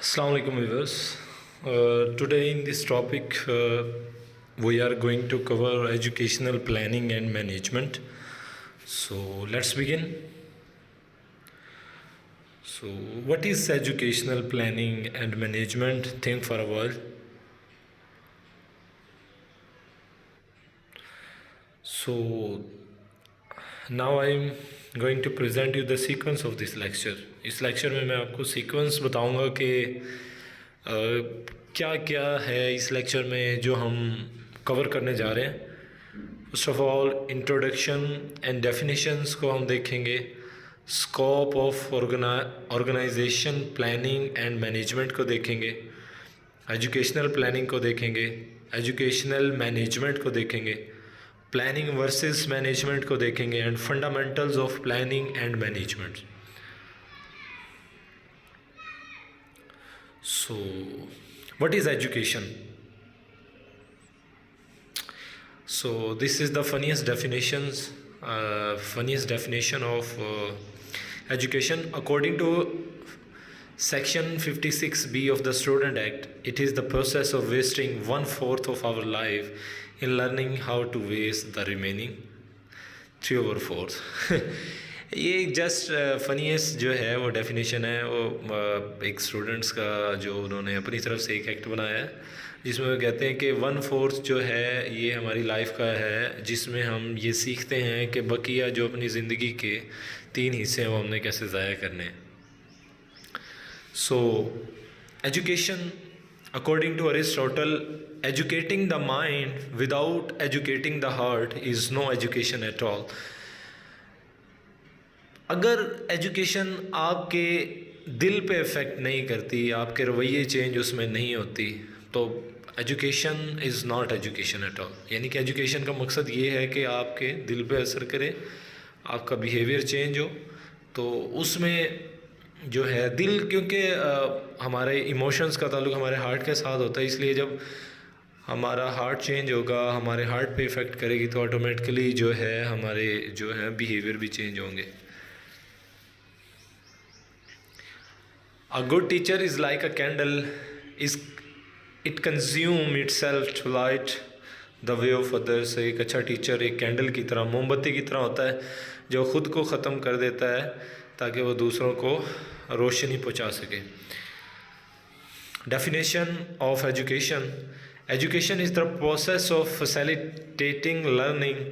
Assalamu alaikum viewers. Today in this topic we are going to cover educational planning and management. So let's begin. So what is educational planning and management? Think for a while. So now I'm going to present you the sequence of this lecture. इस lecture में मैं आपको sequence बताऊंगा कि क्या क्या है इस लेक्चर में जो हम कवर करने जा रहे हैं। First of all introduction and definitions को हम देखेंगे, scope of organization planning and management को देखेंगे, एजुकेशनल प्लानिंग को देखेंगे, एजुकेशनल मैनेजमेंट को देखेंगे, प्लानिंग वर्सेस मैनेजमेंट को देखेंगे and fundamentals of planning and management. So, what is education? So, this is the funniest definition of education. According to Section 56B of the Student Act, it is the process of wasting 1/4 of our life in learning how to waste the remaining 3/4. ये just funniest जो है वो definition है, वो एक students का जो उन्होंने अपनी तरफ से एक एक्ट बनाया है जिसमें वो कहते हैं कि 1/4 जो है ये हमारी लाइफ का है, जिसमें हम ये सीखते हैं कि बकिया जो अपनी ज़िंदगी के 3 हिस्से हैं वो हमने कैसे ज़ाया करने हैं। So education according to Aristotle, educating the mind without educating the heart is no education at all. अगर एजुकेशन आपके दिल पे इफ़ेक्ट नहीं करती, आपके रवैये चेंज उसमें नहीं होती, तो education is not education at all. यानी कि एजुकेशन का मकसद ये है कि आपके दिल पे असर करे, आपका बिहेवियर चेंज हो, तो उसमें जो है दिल, क्योंकि हमारे इमोशंस का ताल्लुक हमारे हार्ट के साथ होता है, इसलिए जब हमारा हार्ट चेंज होगा, हमारे हार्ट पे इफ़ेक्ट करेगी, तो ऑटोमेटिकली जो है हमारे जो है बिहेवियर भी चेंज होंगे। A good teacher is like a candle, it consumes itself to light the way of others। एक अच्छा टीचर एक कैंडल की तरह, मोमबत्ती की तरह होता है जो ख़ुद को ख़त्म कर देता है ताकि वो दूसरों को रोशनी पहुंचा सके। Definition of education: education is the process of facilitating learning।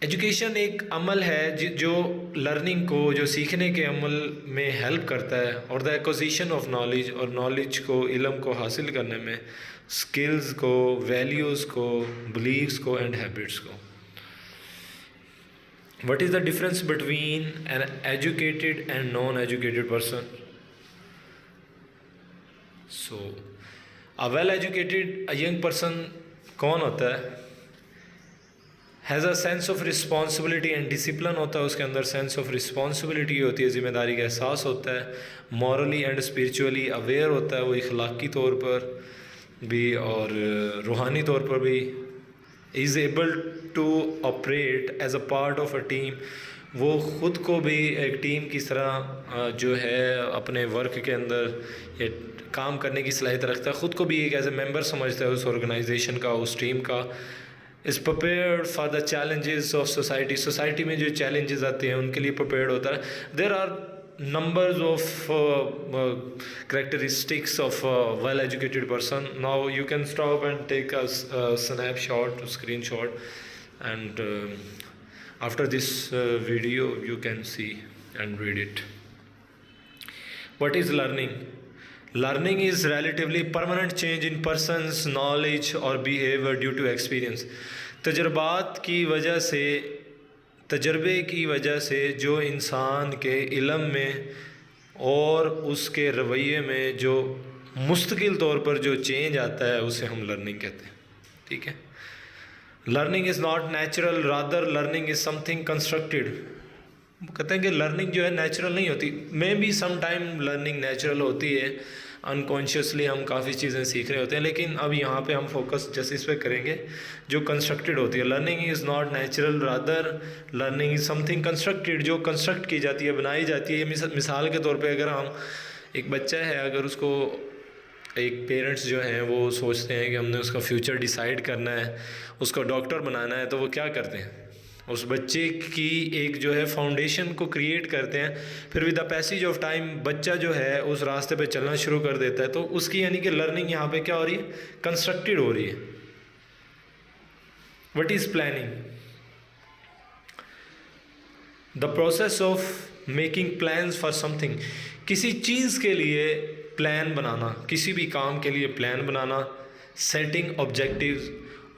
Education एक अमल है जो लर्निंग को, जो सीखने के अमल में हेल्प करता है, और द एक्विजिशन ऑफ नॉलेज, और नॉलेज को, इल्म को हासिल करने में, स्किल्स को, वैल्यूज़ को, बिलीव्स को एंड हैबिट्स को। What is the difference between an educated and non educated person? So a well educated, a young person कौन होता है? Has a sense of responsibility and discipline होता है, उसके अंदर सेंस ऑफ रिस्पॉन्सिबिलिटी होती है, ज़िम्मेदारी का एहसास होता है, मॉरली एंड स्पिरिचुअली अवेयर होता है, वो इखलाकी तौर पर भी और रूहानी तौर पर भी। Is able to operate as a part of a team, वो ख़ुद को भी एक टीम की तरह जो है अपने वर्क के अंदर ये काम करने की सलाहियत रखता है, ख़ुद को भी एक एज ए मेम्बर समझता है उस ऑर्गेनाइजेशन का, उस टीम का। Is prepared for the challenges of society, society में जो चैलेंजेस आते हैं उनके लिए प्रिपेयर्ड होता है। There are numbers of characteristics of a well educated person. Now you can stop and take a snapshot, screenshot, and after this video you can see and read it. What is learning? Learning is relatively permanent change in person's knowledge or behavior due to experience। तजर्बात की वजह से, तजर्बे की वजह से जो इंसान के इल्म में और उसके रवैये में जो मुस्तकिल तौर पर जो चेंज आता है उसे हम लर्निंग कहते हैं। ठीक है, learning is not natural, rather learning is something constructed. कहते हैं कि लर्निंग जो है नेचुरल नहीं होती, maybe some time learning natural होती है, अनकॉन्शियसली हम काफ़ी चीज़ें सीख रहे होते हैं, लेकिन अब यहाँ पे हम फोकस जैसे इस पर करेंगे जो कंस्ट्रक्टेड होती है। Learning is not natural, rather learning is something constructed, जो कंस्ट्रक्ट की जाती है, बनाई जाती है। मिसाल के तौर पे अगर हम एक बच्चा है, अगर उसको एक पेरेंट्स जो हैं वो सोचते हैं कि हमने उसका फ्यूचर डिसाइड करना है, उसको डॉक्टर बनाना है, तो वो क्या करते हैं, उस बच्चे की एक जो है फाउंडेशन को क्रिएट करते हैं। फिर with the passage of time बच्चा जो है उस रास्ते पे चलना शुरू कर देता है। तो उसकी यानी कि लर्निंग यहाँ पे क्या हो रही है, कंस्ट्रक्टेड हो रही है। What is planning? The process of making plans for something, किसी चीज़ के लिए प्लान बनाना, किसी भी काम के लिए प्लान बनाना, सेटिंग ऑब्जेक्टिव्स,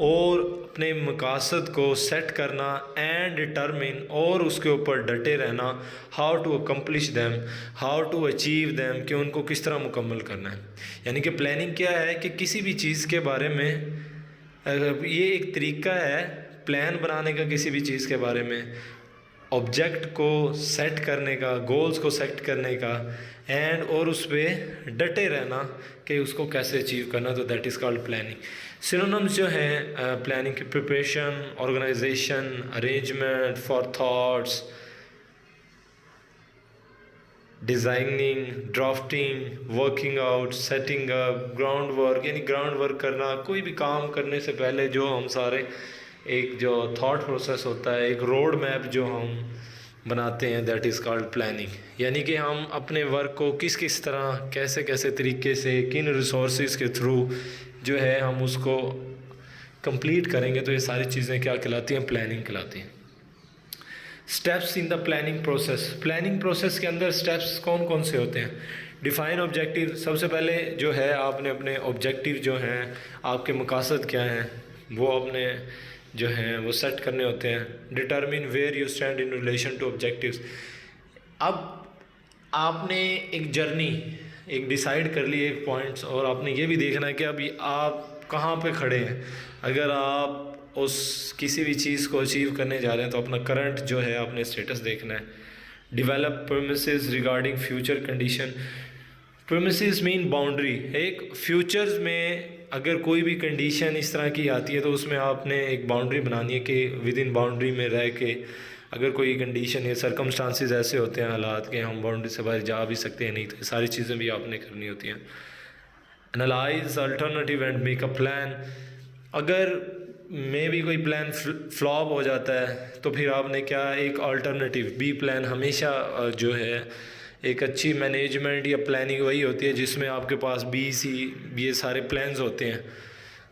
और अपने मकासद को सेट करना, एंड डिटरमिन, और उसके ऊपर डटे रहना, how to accomplish them, how to achieve them, कि उनको किस तरह मुकम्मल करना है। यानी कि प्लानिंग क्या है कि किसी भी चीज़ के बारे में, ये एक तरीका है प्लान बनाने का, किसी भी चीज़ के बारे में ऑब्जेक्ट को सेट करने का, गोल्स को सेट करने का, एंड और उस पर डटे रहना कि उसको कैसे अचीव करना। तो that is called planning. Synonyms जो हैं प्लानिंग की, preparation, organization, arrangement for thoughts, designing, drafting, working out, setting up, ground work, यानी ग्राउंड वर्क करना। कोई भी काम करने से पहले जो हम सारे एक जो थॉट प्रोसेस होता है, एक रोड मैप जो हम बनाते हैं, दैट इज़ कॉल्ड प्लानिंग। यानी कि हम अपने वर्क को किस किस तरह, कैसे कैसे तरीके से, किन रिसोर्सेज के थ्रू जो है हम उसको कंप्लीट करेंगे। तो ये सारी चीज़ें क्या कहलाती हैं, प्लानिंग कहलाती हैं। Steps in the planning process, planning process के अंदर स्टेप्स कौन कौन से होते हैं? डिफ़ाइन ऑब्जेक्टिव, सबसे पहले जो है आपने अपने ऑब्जेक्टिव जो हैं, आपके मकासद क्या हैं, वो अपने जो हैं वो सेट करने होते हैं। Determine where you stand in relation to objectives, अब आपने एक जर्नी एक डिसाइड कर ली, एक पॉइंट्स, और आपने ये भी देखना है कि अभी आप कहाँ पे खड़े हैं। अगर आप उस किसी भी चीज़ को अचीव करने जा रहे हैं तो अपना करंट जो है आपने स्टेटस देखना है। Develop premises regarding future condition, premises mean boundary, एक फ्यूचर्स में अगर कोई भी कंडीशन इस तरह की आती है तो उसमें आपने एक बाउंड्री बनानी है कि विद इन बाउंड्री में रह के, अगर कोई कंडीशन या सरकमस्टांसिस ऐसे होते हैं, हालात के हम बाउंड्री से बाहर जा भी सकते हैं, नहीं तो सारी चीज़ें भी आपने करनी होती हैं। Analyse alternative and make a plan, अगर में भी कोई प्लान फ्लॉप हो जाता है तो फिर आपने क्या, एक अल्टरनेटिव बी प्लान, हमेशा जो है एक अच्छी मैनेजमेंट या प्लानिंग वही होती है जिसमें आपके पास बी सी ये सारे प्लान्स होते हैं।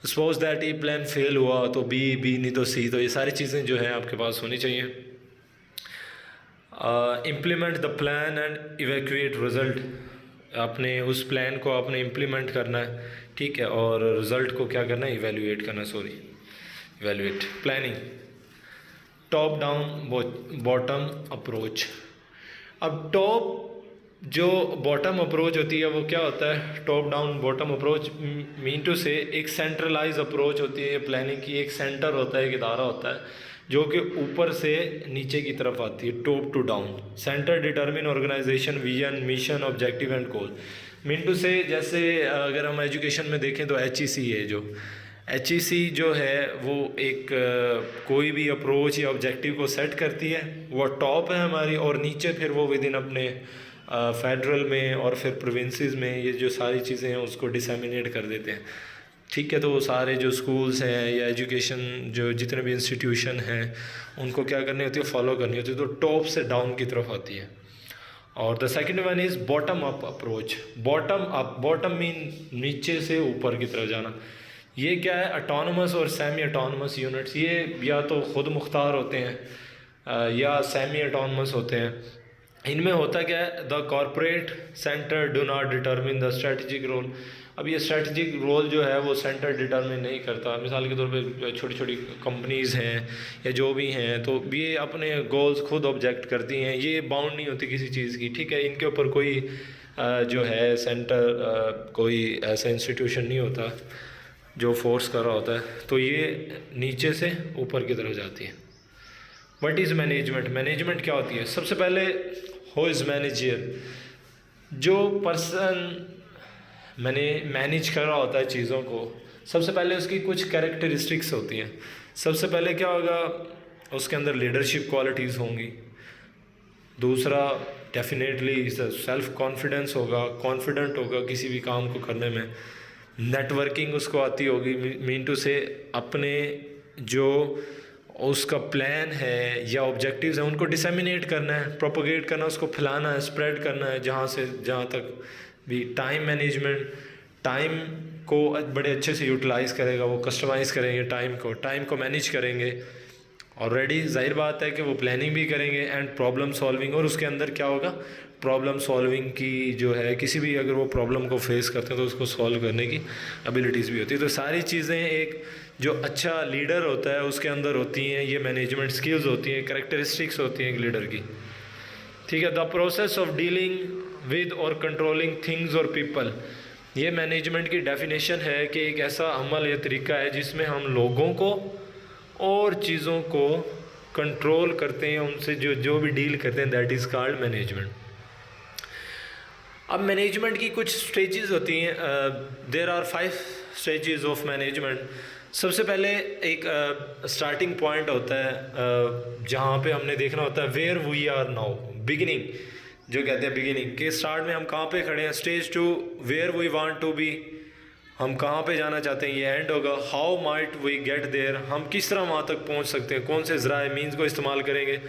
सपोज दैट ये प्लान फेल हुआ तो बी नहीं तो सी, तो ये सारी चीज़ें जो हैं आपके पास होनी चाहिए। Implement the plan and evacuate result, आपने उस प्लान को आपने इम्प्लीमेंट करना है, ठीक है, और रिज़ल्ट को क्या करना है, इवैल्यूएट करना, evaluate. Planning top down bottom approach, अब टॉप जो बॉटम अप्रोच होती है वो क्या होता है, top down bottom approach mean to say एक सेंट्रलाइज अप्रोच होती है प्लानिंग की। एक सेंटर होता है, एक इदारा होता है जो कि ऊपर से नीचे की तरफ आती है, top to down. Center determine organization, vision, mission, objective and goal. Mean to say जैसे अगर हम एजुकेशन में देखें तो HEC है, जो HEC जो है वो एक कोई भी अप्रोच या ऑब्जेक्टिव को सेट करती है, वो टॉप है हमारी, और नीचे फिर वो विद इन अपने फेडरल में और फिर प्रोविंसेस में ये जो सारी चीज़ें हैं उसको डिसेमिनेट कर देते हैं, ठीक है। तो वो सारे जो स्कूल्स हैं या एजुकेशन जो जितने भी इंस्टीट्यूशन हैं उनको क्या करनी होती है, फॉलो करनी होती है, तो टॉप से डाउन की तरफ आती है। और the second one is bottom up approach. Bottom up, bottom mean नीचे से ऊपर की तरफ जाना। ये क्या है, ऑटोनमस और सेमी ऑटोनमस यूनिट्स, ये या तो ख़ुद मुख्तार होते हैं या सेमी ऑटोनमस होते हैं। इनमें होता क्या है, the corporate center do not determine the strategic role. अब ये स्ट्रेटजिक रोल जो है वो सेंटर डिटरमिन नहीं करता। मिसाल के तौर पे छोटी छोटी कंपनीज़ हैं या जो भी हैं, तो ये अपने गोल्स खुद ऑब्जेक्ट करती हैं, ये बाउंड नहीं होती किसी चीज़ की, ठीक है। इनके ऊपर कोई जो है सेंटर, कोई ऐसा इंस्टीट्यूशन नहीं होता जो फोर्स कर रहा होता है, तो ये नीचे से ऊपर की तरफ जाती है। What is management? मैनेजमेंट क्या होती है? सबसे पहले हु इज़ मैनेजर, जो पर्सन मैनेज कर रहा होता है चीज़ों को, सबसे पहले उसकी कुछ कैरेक्टरिस्टिक्स होती हैं। सबसे पहले क्या होगा, उसके अंदर लीडरशिप क्वालिटीज़ होंगी, दूसरा डेफिनेटली सेल्फ कॉन्फिडेंस होगा, कॉन्फिडेंट होगा किसी भी काम को करने में। नेटवर्किंग उसको आती होगी, मीन टू से अपने जो उसका प्लान है या ऑब्जेक्टिव्स हैं उनको डिसेमिनेट करना है, प्रोपोगेट करना, उसको फैलाना है, स्प्रेड करना है जहाँ से जहाँ तक भी। टाइम मैनेजमेंट, टाइम को बड़े अच्छे से यूटिलाइज़ करेगा, वो कस्टमाइज़ करेंगे टाइम को मैनेज करेंगे। ऑलरेडी जाहिर बात है कि वो प्लानिंग भी करेंगे एंड प्रॉब्लम सॉल्विंग, और उसके अंदर क्या होगा, प्रॉब्लम सॉल्विंग की जो है, किसी भी अगर वो प्रॉब्लम को फेस करते हैं तो उसको सॉल्व करने की एबिलिटीज़ भी होती है। तो सारी चीज़ें एक जो अच्छा लीडर होता है उसके अंदर होती हैं, ये मैनेजमेंट स्किल्स होती हैं, कैरेक्टरिस्टिक्स होती हैं एक लीडर की। ठीक है, the process of dealing with और कंट्रोलिंग थिंग्स और पीपल, ये मैनेजमेंट की डेफिनेशन है कि एक ऐसा अमल या तरीका है जिसमें हम लोगों को और चीज़ों को कंट्रोल करते हैं, उनसे जो भी डील करते हैं, दैट इज़ कॉल्ड मैनेजमेंट। अब मैनेजमेंट की कुछ स्टेजेस होती हैं, there are 5 stages of management. सबसे पहले एक स्टार्टिंग पॉइंट होता है जहाँ पे हमने देखना होता है where we are now, beginning जो कहते हैं, बिगिनिंग के स्टार्ट में हम कहाँ पे खड़े हैं। Stage 2 where we want to be, हम कहाँ पे जाना चाहते हैं, ये एंड होगा। How might we get there, हम किस तरह वहाँ तक पहुँच सकते हैं, कौन से ज़राए मीन्स को इस्तेमाल करेंगे।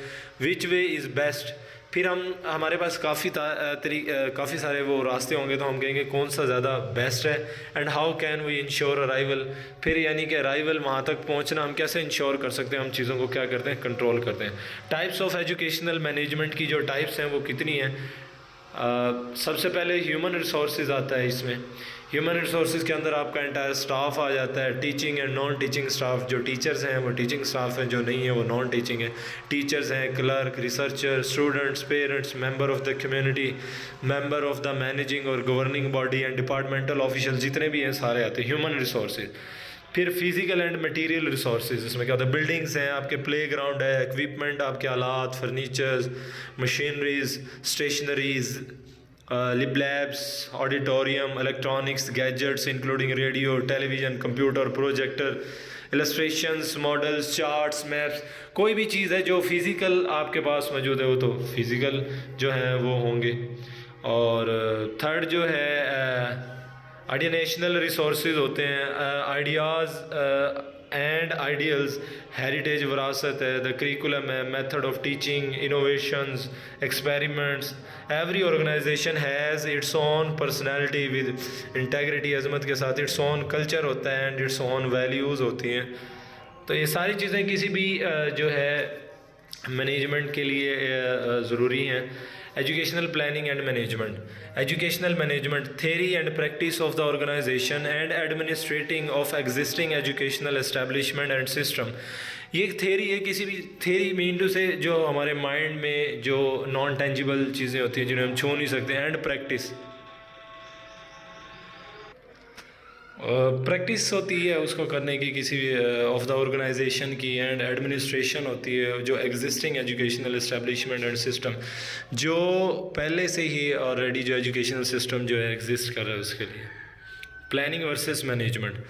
विच वे इज़ बेस्ट, फिर हमारे पास काफ़ी सारे वो रास्ते होंगे तो हम कहेंगे कौन सा ज़्यादा बेस्ट है। And how can we ensure arrival, फिर यानी कि अराइवल वहाँ तक पहुँचना हम कैसे इंश्योर कर सकते हैं, हम चीज़ों को क्या करते हैं, कंट्रोल करते हैं। टाइप्स ऑफ एजुकेशनल मैनेजमेंट की जो टाइप्स हैं वो कितनी हैं। सबसे पहले ह्यूमन रिसोर्सेज आता है इसमें। ह्यूमन रिसोर्सेज के अंदर आपका एंटायर स्टाफ आ जाता है, teaching and non teaching staff. जो टीचर्स हैं वो टीचिंग स्टाफ हैं, जो नहीं है वो नॉन टीचिंग है। टीचर्स हैं, clerk, researcher, students, parents, member of the community, member of the managing और governing body and departmental official, जितने भी हैं सारे आते हैं ह्यूमन रिसोर्सेज। फिर फिजिकल एंड मटेरियल रिसोर्सेज, इसमें क्या होता है, बिल्डिंग्स हैं, आपके प्ले ग्राउंड है, इक्विपमेंट, आपके आलात, furnitures, machineries, stationeries, lib labs, auditorium, electronics, gadgets including radio, television, computer, projector, illustrations, models, charts, maps, कोई भी चीज़ है जो फिज़िकल आपके पास मौजूद है वो तो फिज़िकल जो है वो होंगे। और थर्ड जो है आइडियनेशनल रिसोर्सेज होते हैं, आइडियाज़ एंड आइडियल्स, हेरिटेज विरासत है, द करिकुलम है, method of teaching, innovations, experiments. Every organisation has its own personality with integrity, अजमत के साथ, इट्स ओन कल्चर होता है एंड इट्स ओन वैल्यूज़ होती हैं। तो ये सारी चीज़ें किसी भी जो है मैनेजमेंट के लिए ज़रूरी हैं। Educational planning and management, educational management, theory and practice of the organization and administrating of existing educational establishment and system। ये थेरी है, किसी भी थेरी मीन टू से जो हमारे माइंड में जो नॉन टेंजिबल चीज़ें होती हैं जिन्हें हम छू नहीं सकते, एंड प्रैक्टिस, प्रैक्टिस होती है उसको करने की किसी ऑफ द ऑर्गेनाइजेशन की, एंड एडमिनिस्ट्रेशन होती है जो existing educational establishment and system, जो पहले से ही ऑलरेडी जो एजुकेशनल सिस्टम जो है एग्जिस्ट कर रहा है उसके लिए। Planning versus management,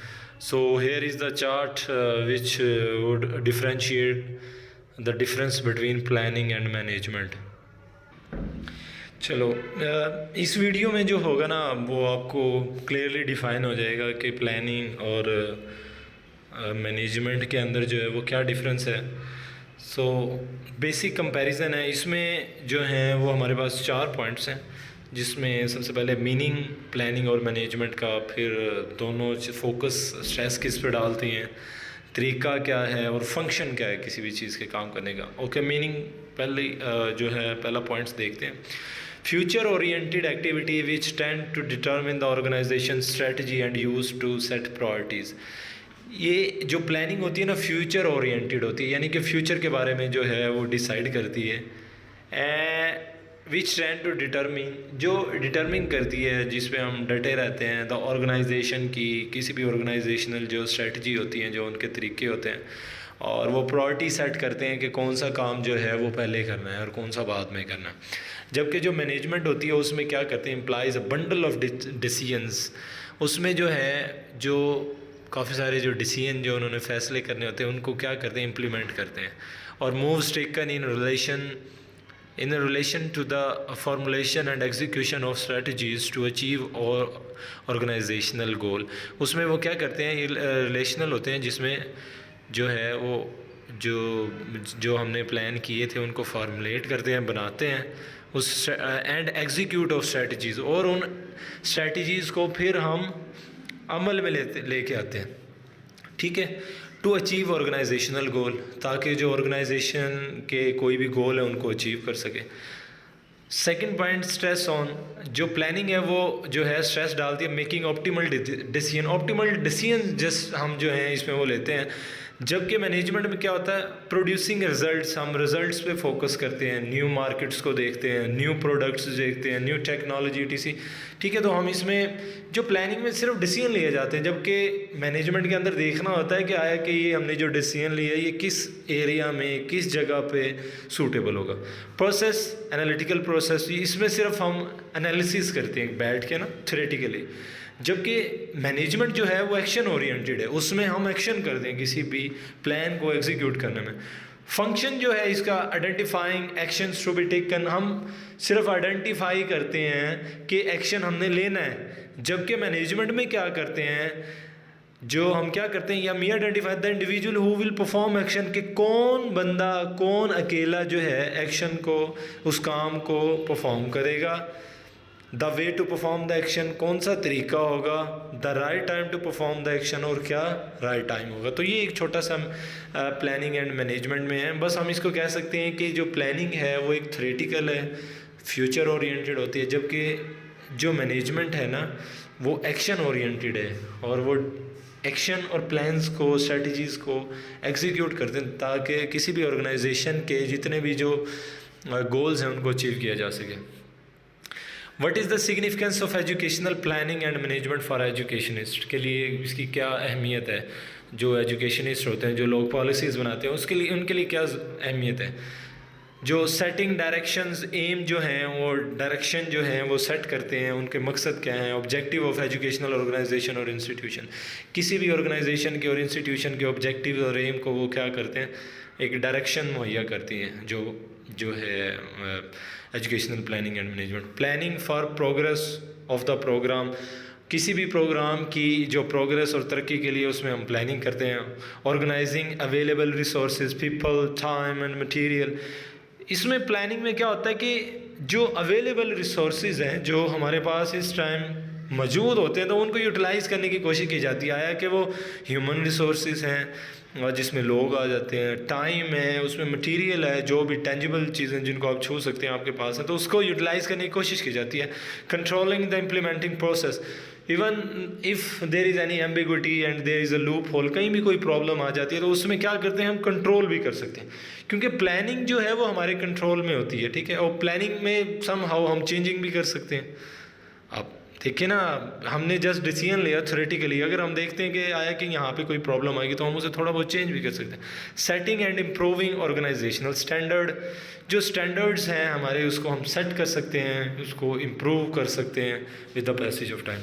so here is the chart which would differentiate the difference between planning and management. चलो इस वीडियो में जो होगा ना वो आपको क्लियरली डिफाइन हो जाएगा कि प्लानिंग और मैनेजमेंट के अंदर जो है वो क्या डिफरेंस है। सो बेसिक कंपैरिजन है इसमें जो है वो हमारे पास 4 पॉइंट्स हैं, जिसमें सबसे पहले मीनिंग प्लानिंग और मैनेजमेंट का, फिर दोनों फोकस स्ट्रेस किस पे डालती हैं, तरीका क्या है और फंक्शन क्या है किसी भी चीज़ के काम करने का। ओके, मीनिंग पहले जो है पहला पॉइंट्स देखते हैं। Future oriented activity which tend to determine the organization strategy and use to set priorities. ये जो प्लानिंग होती है ना फ्यूचर ओरिएंटेड होती है, यानी कि फ्यूचर के बारे में जो है वो डिसाइड करती है। विच टेंड टू डिटर्मिन, जो डिटर्मिन करती है जिस पे हम डटे रहते हैं, द ऑर्गेनाइजेशन की, किसी भी ऑर्गेनाइजेशनल जो स्ट्रेटजी होती हैं, जो उनके तरीके होते हैं, और वो प्रायोरिटी सेट करते हैं कि कौन सा काम जो है वो पहले करना है और कौन सा बाद में करना है। जबकि जो मैनेजमेंट होती है उसमें क्या करते हैं, implies a bundle of decisions, उसमें जो है जो काफ़ी सारे जो डिसीजन जो उन्होंने फैसले करने होते हैं उनको क्या करते हैं, इम्प्लीमेंट करते हैं। और moves taken in relation in relation to the formulation and execution of strategies to achieve or organizational goal। उसमें वो क्या करते हैं, ये रिलेशनल होते हैं जिसमें जो है वो जो हमने प्लान किए थे उनको फॉर्मुलेट करते हैं, बनाते हैं उस एंड एग्जीक्यूट ऑफ स्ट्रेटजीज़, और उन स्ट्रेटजीज़ को फिर हम अमल में लेके आते हैं, ठीक है, टू अचीव ऑर्गेनाइजेशनल गोल, ताकि जो ऑर्गेनाइजेशन के कोई भी गोल है उनको अचीव कर सके। सेकंड पॉइंट, स्ट्रेस ऑन, जो प्लानिंग है वो जो है स्ट्रेस डालती है making optimal decision. Optimal decision जिस हम जो हैं इसमें वो लेते हैं, जबकि मैनेजमेंट में क्या होता है, प्रोड्यूसिंग रिजल्ट्स, हम रिजल्ट्स पे फोकस करते हैं, न्यू मार्केट्स को देखते हैं, न्यू प्रोडक्ट्स देखते हैं, न्यू टेक्नोलॉजी टीसी, ठीक है। तो हम इसमें जो प्लानिंग में सिर्फ डिसीजन लिए जाते हैं, जबकि मैनेजमेंट के अंदर देखना होता है कि आया कि ये हमने जो डिसीजन लिया है ये किस एरिया में किस जगह पे सूटेबल होगा। प्रोसेस, एनालिटिकल प्रोसेस, इसमें सिर्फ हम एनालिसिस करते हैं बैठ के ना थ्योरेटिकली, जबकि मैनेजमेंट जो है वो एक्शन ओरिएंटेड है, उसमें हम एक्शन करते हैं किसी भी प्लान को एग्जीक्यूट करने में। फंक्शन जो है इसका identifying actions to be taken, हम सिर्फ आइडेंटिफाई करते हैं कि एक्शन हमने लेना है, जबकि मैनेजमेंट में क्या करते हैं, जो हम क्या करते हैं, या me identify the individual who will perform action, कि कौन बंदा कौन अकेला जो है एक्शन को उस काम को परफॉर्म करेगा, the way to perform the action, कौन सा तरीका होगा, the right time to perform the action, और क्या राइट टाइम होगा। तो ये एक छोटा सा प्लानिंग एंड मैनेजमेंट में है। बस हम इसको कह सकते हैं कि जो प्लानिंग है वो एक थ्योरेटिकल है, फ्यूचर ओरिएंटेड होती है, जबकि जो मैनेजमेंट है ना वो एक्शन ओरिएंटेड है, और वो एक्शन और प्लान्स को, स्ट्रेटजीज़ को एग्जीक्यूट करते हैं ताकि किसी भी ऑर्गेनाइजेशन के जितने भी जो गोल्स हैं उनको अचीव किया जा सके। What is the significance of educational planning and management for educationist, के लिए इसकी क्या अहमियत है। जो एजुकेशनिस्ट होते हैं, जो लोग पॉलिसीज़ बनाते हैं, उसके लिए उनके लिए क्या अहमियत है। जो सेटिंग डायरेक्शंस, एम जो हैं वो डायरेक्शन जो हैं वो सेट करते हैं, उनके मकसद क्या हैं। ऑब्जेक्टिव ऑफ एजुकेशनल ऑर्गेनाइजेशन और इंस्टीट्यूशन, किसी भी ऑर्गेनाइजेशन के और इंस्टीट्यूशन के ऑब्जेक्टिव और एम को वो क्या करते हैं, एक डायरेक्शन मुहैया करती हैं, जो है educational planning and management. Planning for progress of the program, किसी भी प्रोग्राम की जो प्रोग्रेस और तरक्की के लिए उसमें हम प्लानिंग करते हैं। Organizing available resources, people, time and material, इसमें प्लानिंग में क्या होता है कि जो अवेलेबल रिसोर्सेज हैं जो हमारे पास इस टाइम मौजूद होते हैं तो उनको यूटिलाइज़ करने की कोशिश की जाती है। आया कि वो ह्यूमन रिसोर्सेज हैं और जिसमें लोग आ जाते हैं, टाइम है, उसमें मटेरियल है, जो भी टेंजिबल चीज़ें जिनको आप छू सकते हैं आपके पास है, तो उसको यूटिलाइज़ करने की कोशिश की जाती है। Controlling the implementing process, even if there is any ambiguity and there is a loop hole, कहीं भी कोई प्रॉब्लम आ जाती है तो उसमें क्या करते हैं, हम कंट्रोल भी कर सकते हैं, क्योंकि प्लानिंग जो है वो हमारे कंट्रोल में होती है, ठीक है। और प्लानिंग में सम हाउ हम चेंजिंग भी कर सकते हैं। आप देखिए ना, हमने जस्ट डिसीजन लिया थ्योरेटिकली, अगर हम देखते हैं कि आया कि यहाँ पे कोई प्रॉब्लम आएगी तो हम उसे थोड़ा बहुत चेंज भी कर सकते हैं। Setting and improving organizational standard, जो स्टैंडर्ड्स हैं हमारे उसको हम सेट कर सकते हैं, उसको इम्प्रूव कर सकते हैं with the passage of time.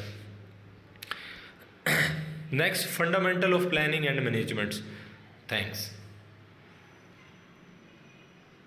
Next, fundamental of planning and managements. Thanks.